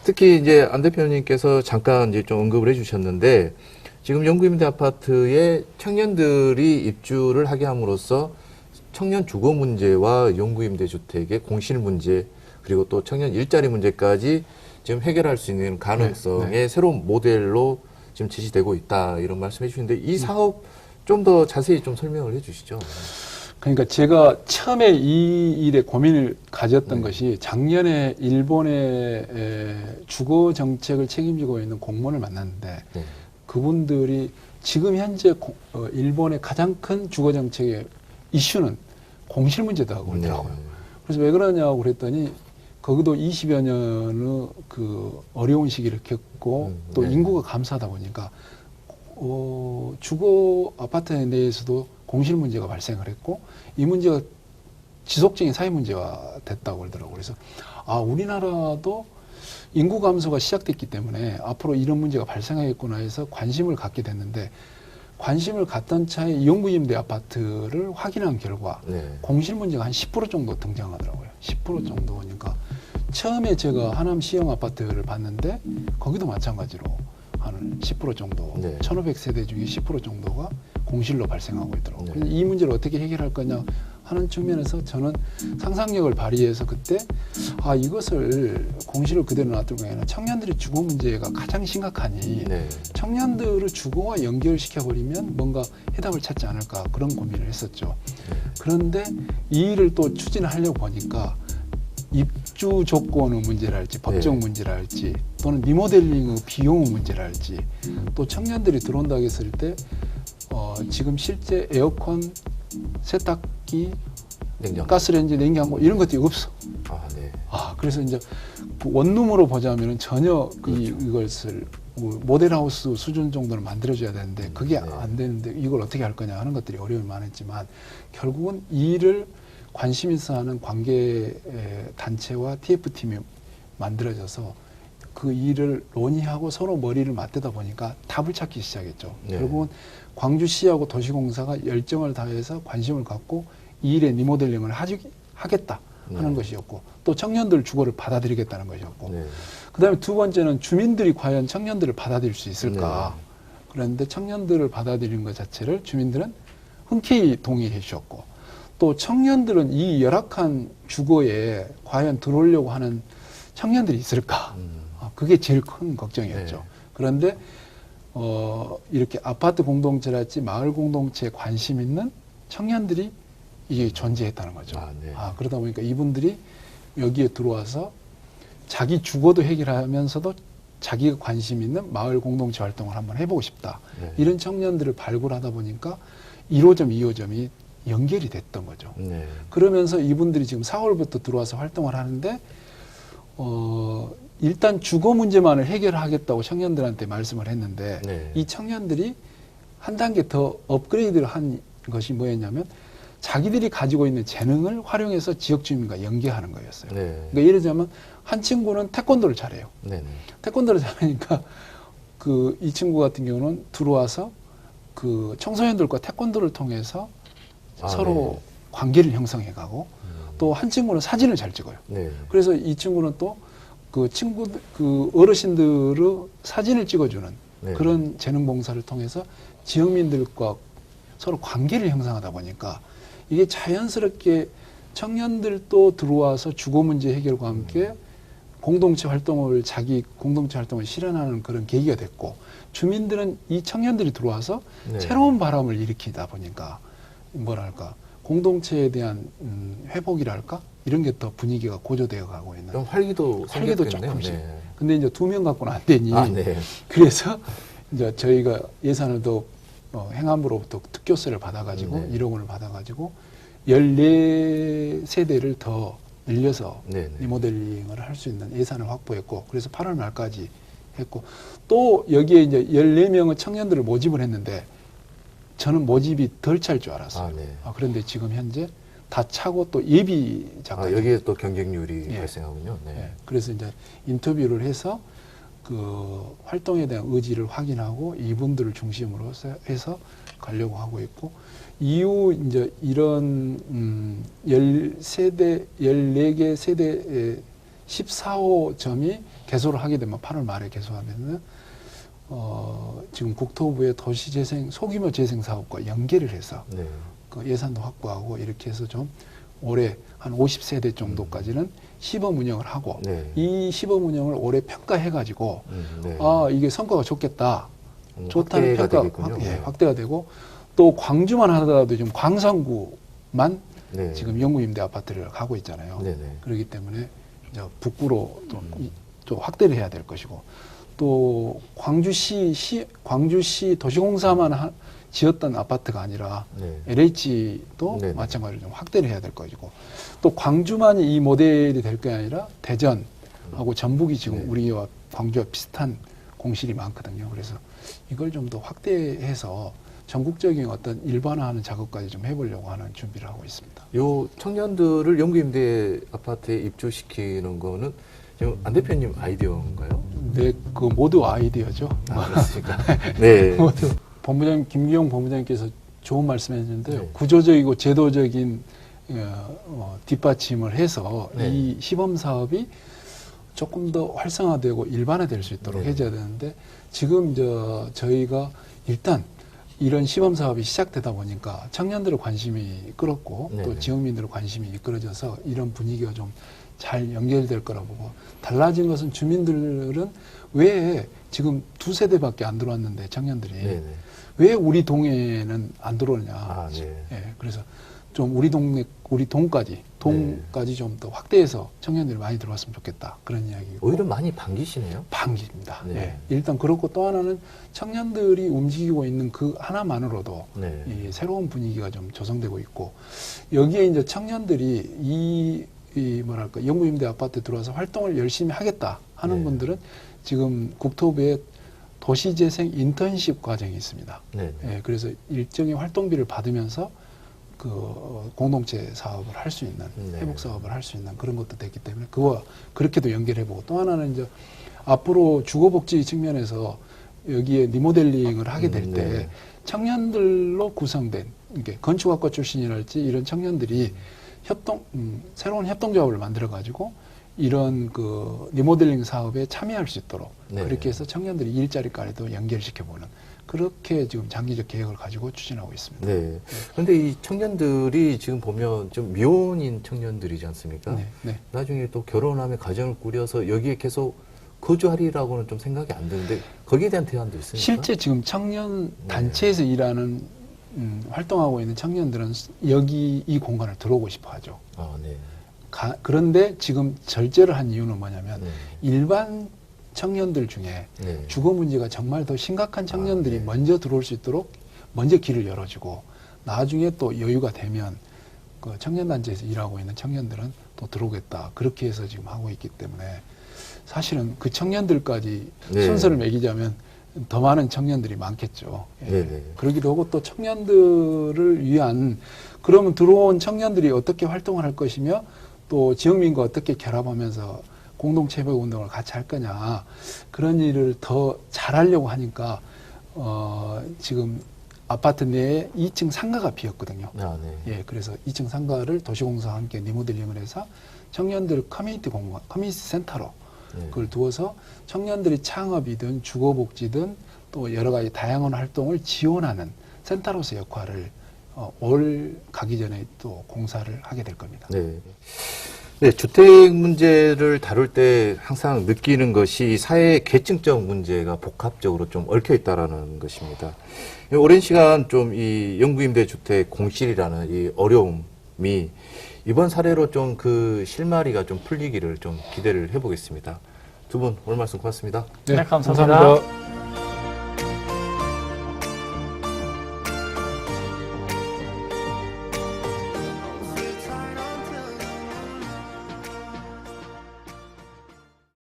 특히 이제 안 대표님께서 잠깐 이제 좀 언급을 해주셨는데 지금 영구임대 아파트에 청년들이 입주를 하게 함으로써 청년 주거 문제와 영구임대 주택의 공실 문제 그리고 또 청년 일자리 문제까지 지금 해결할 수 있는 가능성의 네. 새로운 모델로 지금 제시되고 있다 이런 말씀해 주시는데 이 사업 좀 더 자세히 좀 설명을 해 주시죠. 그러니까 제가 처음에 이 일에 고민을 가졌던 것이 작년에 일본의 주거 정책을 책임지고 있는 공무원을 만났는데 네. 그분들이 지금 현재 일본의 가장 큰 주거 정책의 이슈는 공실 문제다고 그러더라고요. 그래서 왜 그러냐고 그랬더니 거기도 20여 년의 그 어려운 시기를 겪고 또 네. 인구가 감소하다 보니까 주거 아파트 내에서도 공실 문제가 발생을 했고 이 문제가 지속적인 사회 문제가 됐다고 그러더라고요. 그래서 우리나라도 인구 감소가 시작됐기 때문에 앞으로 이런 문제가 발생하겠구나 해서 관심을 갖게 됐는데 관심을 갖던 차에 영구임대 아파트를 확인한 결과 공실 문제가 한 10% 정도 등장하더라고요. 10% 정도니까 처음에 제가 하남 시형 아파트를 봤는데 거기도 마찬가지로 한 10% 정도, 1,500세대 중에 10% 정도가 공실로 발생하고 있더라고요. 그래서 이 문제를 어떻게 해결할 거냐 하는 측면에서 저는 상상력을 발휘해서 그때 이것을 공실을 그대로 놔두고 아니라 청년들의 주거 문제가 가장 심각하니 청년들을 주거와 연결시켜버리면 뭔가 해답을 찾지 않을까 그런 고민을 했었죠. 그런데 이 일을 또 추진하려고 보니까 입주 조건의 문제랄지 법적 문제랄지 또는 리모델링의 비용의 문제랄지 또 청년들이 들어온다고 했을 때 지금 실제 에어컨, 세탁기, 가스레인지, 냉장고 이런 것들이 없어. 그래서 이제 원룸으로 보자면 전혀 이것을 모델하우스 수준 정도는 만들어줘야 되는데 그게 안 되는데 이걸 어떻게 할 거냐 하는 것들이 어려움이 많았지만 결국은 이 일을 관심 있어 하는 관계 단체와 TF팀이 만들어져서 그 일을 논의하고 서로 머리를 맞대다 보니까 답을 찾기 시작했죠. 결국은 광주시하고 도시공사가 열정을 다해서 관심을 갖고 이 일의 리모델링을 하겠다 하는 것이었고 또 청년들 주거를 받아들이겠다는 것이었고 그다음에 두 번째는 주민들이 과연 청년들을 받아들일 수 있을까. 그런데 청년들을 받아들이는 것 자체를 주민들은 흔쾌히 동의해 주셨고 또 청년들은 이 열악한 주거에 과연 들어오려고 하는 청년들이 있을까? 그게 제일 큰 걱정이었죠. 그런데 이렇게 아파트 공동체랄지 마을 공동체에 관심 있는 청년들이 이게 존재했다는 거죠. 그러다 보니까 이분들이 여기에 들어와서 자기 주거도 해결하면서도 자기가 관심 있는 마을 공동체 활동을 한번 해보고 싶다. 이런 청년들을 발굴하다 보니까 1호점, 2호점이 연결이 됐던 거죠. 그러면서 이분들이 지금 4월부터 들어와서 활동을 하는데 일단 주거 문제만을 해결하겠다고 청년들한테 말씀을 했는데 이 청년들이 한 단계 더 업그레이드를 한 것이 뭐였냐면 자기들이 가지고 있는 재능을 활용해서 지역 주민과 연계하는 거였어요. 그러니까 예를 들자면 한 친구는 태권도를 잘해요. 태권도를 잘하니까 이 친구 같은 경우는 들어와서 그 청소년들과 태권도를 통해서 서로 관계를 형성해 가고 또 한 친구는 사진을 잘 찍어요. 그래서 이 친구는 또 그 어르신들의 사진을 찍어주는 그런 재능 봉사를 통해서 지역민들과 서로 관계를 형성하다 보니까 이게 자연스럽게 청년들도 들어와서 주거 문제 해결과 함께 자기 공동체 활동을 실현하는 그런 계기가 됐고 주민들은 이 청년들이 들어와서 새로운 바람을 일으키다 보니까 뭐랄까 공동체에 대한 회복이랄까 이런 게 더 분위기가 고조되어 가고 있는 활기도 조금씩. 근데 이제 2명 갖고는 안 되니 그래서 이제 저희가 예산을 더 행안부로부터 특교세를 받아가지고 1억 원을 받아가지고 14세대를 더 늘려서 리모델링을 할 수 있는 예산을 확보했고 그래서 8월 말까지 했고 또 여기에 이제 14명의 청년들을 모집을 했는데 저는 모집이 덜 찰 줄 알았어요. 그런데 지금 현재 다 차고 또 예비자까지. 여기에 또 경쟁률이 발생하군요. 그래서 이제 인터뷰를 해서 그 활동에 대한 의지를 확인하고 이분들을 중심으로 해서 가려고 하고 있고 이후 이제 이런 14개 세대 14호점이 개소를 하게 되면 8월 말에 개소하면은 지금 국토부의 도시재생 소규모 재생 사업과 연계를 해서 네. 그 예산도 확보하고 이렇게 해서 좀 올해 한 50세대 정도까지는 시범 운영을 하고 네. 이 시범 운영을 올해 평가해가지고 네. 아 이게 성과가 좋겠다, 좋다는 확대가 평가 되겠군요. 네. 확대가 되고 또 광주만 하더라도 지금 광산구만 네. 지금 영구임대 아파트를 가고 있잖아요. 네네. 그렇기 때문에 이제 북구로 또 확대를 해야 될 것이고 또 광주시 도시공사만 지었던 아파트가 아니라 네. LH도 네네. 마찬가지로 좀 확대를 해야 될 것이고 또 광주만이 이 모델이 될 게 아니라 대전하고 전북이 지금 네. 우리와 광주와 비슷한 공실이 많거든요. 그래서 이걸 좀 더 확대해서 전국적인 어떤 일반화하는 작업까지 좀 해보려고 하는 준비를 하고 있습니다. 요 청년들을 영구임대 아파트에 입주시키는 거는 지금 안 대표님 아이디어인가요? 네, 그 모두 아이디어죠. 그렇습니까? 네. 모두 본부장 김기용 본부장님께서 좋은 말씀해주셨는데요. 네. 구조적이고 제도적인 뒷받침을 해서 네. 이 시범 사업이 조금 더 활성화되고 일반화될 수 있도록 네. 해줘야 되는데 지금 저희가 일단 이런 시범 사업이 시작되다 보니까 청년들의 관심이 끌었고 네네. 또 지역민들의 관심이 이끌어져서 이런 분위기가 좀 잘 연결될 거라고 보고 달라진 것은 주민들은 왜 지금 2세대밖에 안 들어왔는데 청년들이 네네. 왜 우리 동에는 안 들어오냐. 아, 네. 예, 그래서 좀 우리 동까지 좀 더 확대해서 청년들이 많이 들어왔으면 좋겠다. 그런 이야기고. 오히려 많이 반기시네요. 반기입니다. 네. 예, 일단 그렇고 또 하나는 청년들이 움직이고 있는 그 하나만으로도 네. 이 새로운 분위기가 좀 조성되고 있고 여기에 이제 청년들이 이 뭐랄까 영구임대 아파트에 들어와서 활동을 열심히 하겠다 하는 네. 분들은 지금 국토부에 도시재생 인턴십 과정이 있습니다. 네. 예, 그래서 일정의 활동비를 받으면서 그 공동체 사업을 할 수 있는 네. 회복 사업을 할 수 있는 그런 것도 됐기 때문에 그거 그렇게도 연결해보고 또 하나는 이제 앞으로 주거복지 측면에서 여기에 리모델링을 하게 될 때 네. 청년들로 구성된 이게 건축학과 출신이랄지 이런 청년들이 새로운 협동조합을 만들어 가지고 이런 그 리모델링 사업에 참여할 수 있도록 네. 그렇게 해서 청년들이 일자리까지도 연결시켜보는 그렇게 지금 장기적 계획을 가지고 추진하고 있습니다. 네. 그런데 이 청년들이 지금 보면 좀 미혼인 청년들이지 않습니까? 네, 네. 나중에 또 결혼하면 가정을 꾸려서 여기에 계속 거주하리라고는 좀 생각이 안 드는데 거기에 대한 대안도 있습니까? 실제 지금 청년 단체에서 일하는 활동하고 있는 청년들은 여기 이 공간을 들어오고 싶어 하죠. 아, 네. 그런데 지금 절제를 한 이유는 뭐냐면 네. 일반 청년들 중에 네. 주거 문제가 정말 더 심각한 청년들이 아, 네. 먼저 들어올 수 있도록 먼저 길을 열어주고 나중에 또 여유가 되면 그 청년단체에서 일하고 있는 청년들은 또 들어오겠다. 그렇게 해서 지금 하고 있기 때문에 사실은 그 청년들까지 네. 순서를 매기자면 더 많은 청년들이 많겠죠. 예. 네네. 그러기도 하고 또 청년들을 위한 그러면 들어온 청년들이 어떻게 활동을 할 것이며 또 지역민과 어떻게 결합하면서 공동체 회복 운동을 같이 할 거냐 그런 일을 더 잘하려고 하니까 지금 아파트 내에 2층 상가가 비었거든요. 아, 네. 예, 그래서 2층 상가를 도시공사와 함께 리모델링을 해서 청년들 커뮤니티 공간, 커뮤니티 센터로 네. 그걸 두어서 청년들이 창업이든 주거복지든 또 여러 가지 다양한 활동을 지원하는 센터로서 역할을 올 가기 전에 또 공사를 하게 될 겁니다. 네. 네, 주택 문제를 다룰 때 항상 느끼는 것이 사회 계층적 문제가 복합적으로 좀 얽혀 있다라는 것입니다. 오랜 시간 좀 이 영구임대 주택 공실이라는 이 어려움이 이번 사례로 좀 그 실마리가 좀 풀리기를 좀 기대를 해보겠습니다. 두 분 오늘 말씀 고맙습니다. 네, 감사합니다.